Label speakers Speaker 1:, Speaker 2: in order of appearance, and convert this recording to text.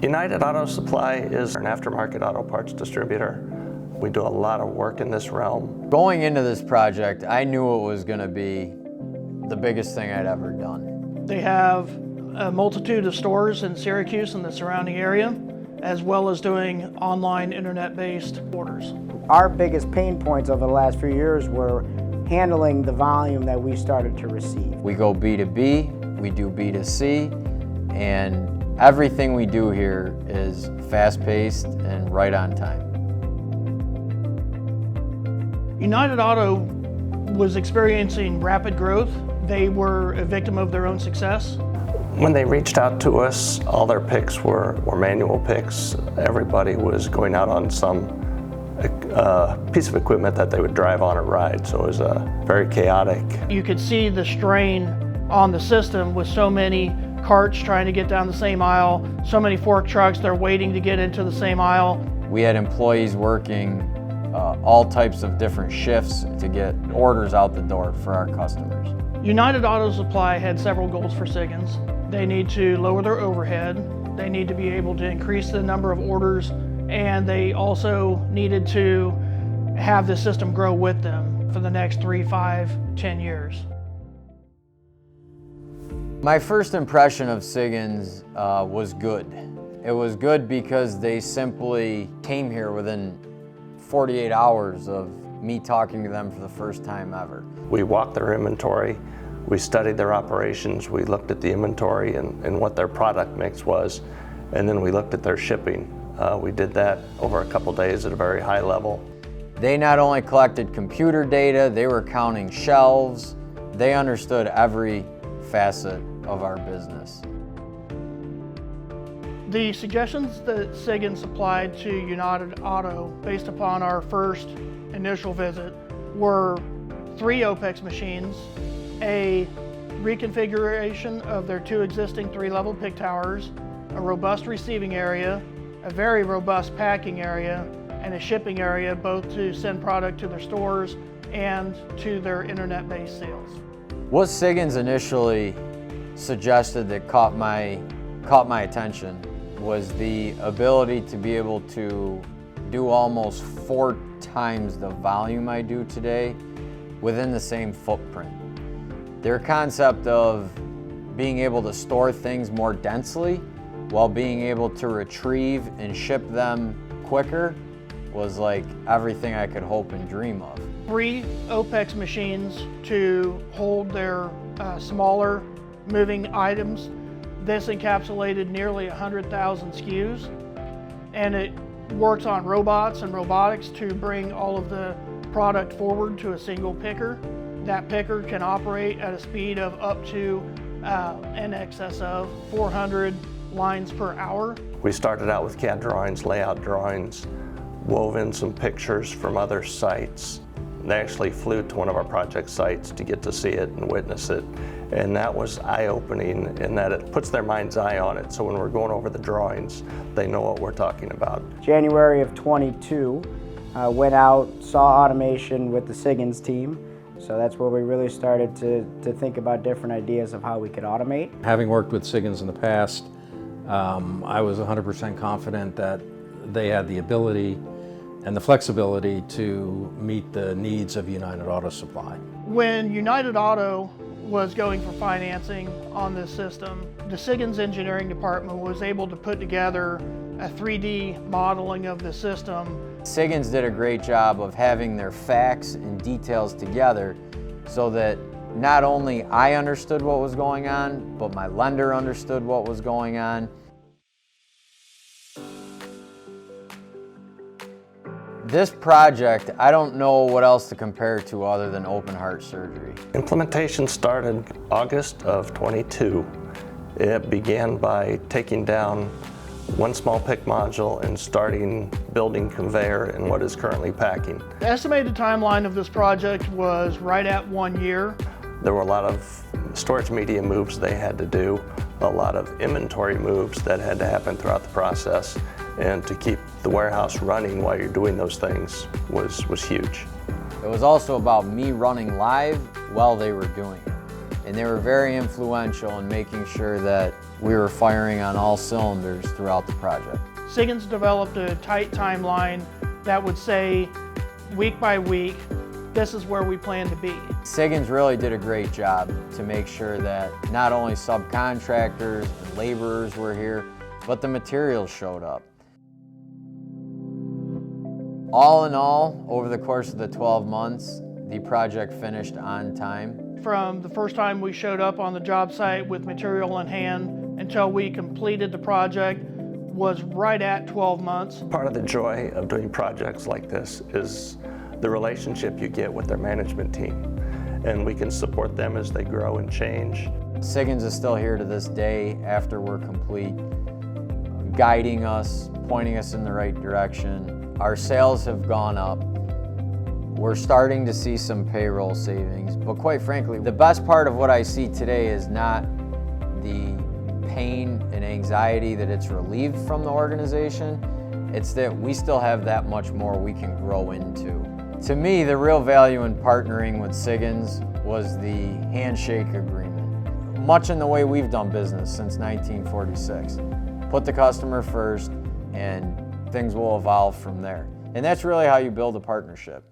Speaker 1: United Auto Supply is an aftermarket auto parts distributor. We do a lot of work in this realm.
Speaker 2: Going into this project, I knew it was going to be the biggest thing I'd ever done.
Speaker 3: They have a multitude of stores in Syracuse and the surrounding area, as well as doing online internet-based orders.
Speaker 4: Our biggest pain points over the last few years were handling the volume that we started to receive.
Speaker 2: We go B2B, we do B2C, and everything we do here is fast-paced and right on time.
Speaker 3: United Auto was experiencing rapid growth. They were a victim of their own success.
Speaker 1: When they reached out to us, all their picks were manual picks. Everybody was going out on some piece of equipment that they would drive on or ride, so it was very chaotic.
Speaker 3: You could see the strain on the system with so many carts trying to get down the same aisle, so many fork trucks, they're waiting to get into the same aisle.
Speaker 2: We had employees working all types of different shifts to get orders out the door for our customers.
Speaker 3: United Auto Supply had several goals for Siggins. They need to lower their overhead, they need to be able to increase the number of orders, and they also needed to have the system grow with them for the next 3, 5, 10 years.
Speaker 2: My first impression of Siggins was good. It was good because they simply came here within 48 hours of me talking to them for the first time ever.
Speaker 1: We walked their inventory, we studied their operations, we looked at the inventory and what their product mix was, and then we looked at their shipping. We did that over a couple days at a very high level.
Speaker 2: They not only collected computer data, they were counting shelves. They understood every facet of our business.
Speaker 3: The suggestions that Siggins supplied to United Auto based upon our first initial visit were 3 OPEX machines, a reconfiguration of their 2 existing 3-level pick towers, a robust receiving area, a very robust packing area, and a shipping area, both to send product to their stores and to their internet-based sales.
Speaker 2: What Siggins initially suggested that caught my attention was the ability to be able to do almost 4 times the volume I do today within the same footprint. Their concept of being able to store things more densely while being able to retrieve and ship them quicker was like everything I could hope and dream of.
Speaker 3: 3 OPEX machines to hold their smaller moving items. This encapsulated nearly 100,000 SKUs, and it works on robots and robotics to bring all of the product forward to a single picker. That picker can operate at a speed of up to in excess of 400 lines per hour.
Speaker 1: We started out with CAD drawings, layout drawings, wove in some pictures from other sites. They actually flew to one of our project sites to get to see it and witness it. And that was eye-opening in that it puts their mind's eye on it. So when we're going over the drawings, they know what we're talking about.
Speaker 4: January of 22, went out, saw automation with the Siggins team. So that's where we really started to think about different ideas of how we could automate.
Speaker 5: Having worked with Siggins in the past, I was 100% confident that they had the ability and the flexibility to meet the needs of United Auto Supply.
Speaker 3: When United Auto was going for financing on this system, the Siggins engineering department was able to put together a 3D modeling of the system.
Speaker 2: Siggins did a great job of having their facts and details together so that not only I understood what was going on, but my lender understood what was going on. This project, I don't know what else to compare to other than open heart surgery.
Speaker 1: Implementation started August of 22. It began by taking down 1 small pick module and starting building conveyor in what is currently packing.
Speaker 3: The estimated timeline of this project was right at 1 year.
Speaker 1: There were a lot of storage media moves they had to do, a lot of inventory moves that had to happen throughout the process, and to keep the warehouse running while you're doing those things was huge.
Speaker 2: It was also about me running live while they were doing it. And they were very influential in making sure that we were firing on all cylinders throughout the project.
Speaker 3: Siggins developed a tight timeline that would say, week by week, this is where we plan to be.
Speaker 2: Siggins really did a great job to make sure that not only subcontractors and laborers were here, but the materials showed up. All in all, over the course of the 12 months, the project finished on time.
Speaker 3: From the first time we showed up on the job site with material in hand until we completed the project was right at 12 months.
Speaker 1: Part of the joy of doing projects like this is the relationship you get with their management team, and we can support them as they grow and change.
Speaker 2: Siggins is still here to this day after we're complete, guiding us, pointing us in the right direction. Our sales have gone up. We're starting to see some payroll savings, but quite frankly, the best part of what I see today is not the pain and anxiety that it's relieved from the organization. It's that we still have that much more we can grow into. To me, the real value in partnering with Siggins was the handshake agreement. Much in the way we've done business since 1946. Put the customer first and things will evolve from there. And that's really how you build a partnership.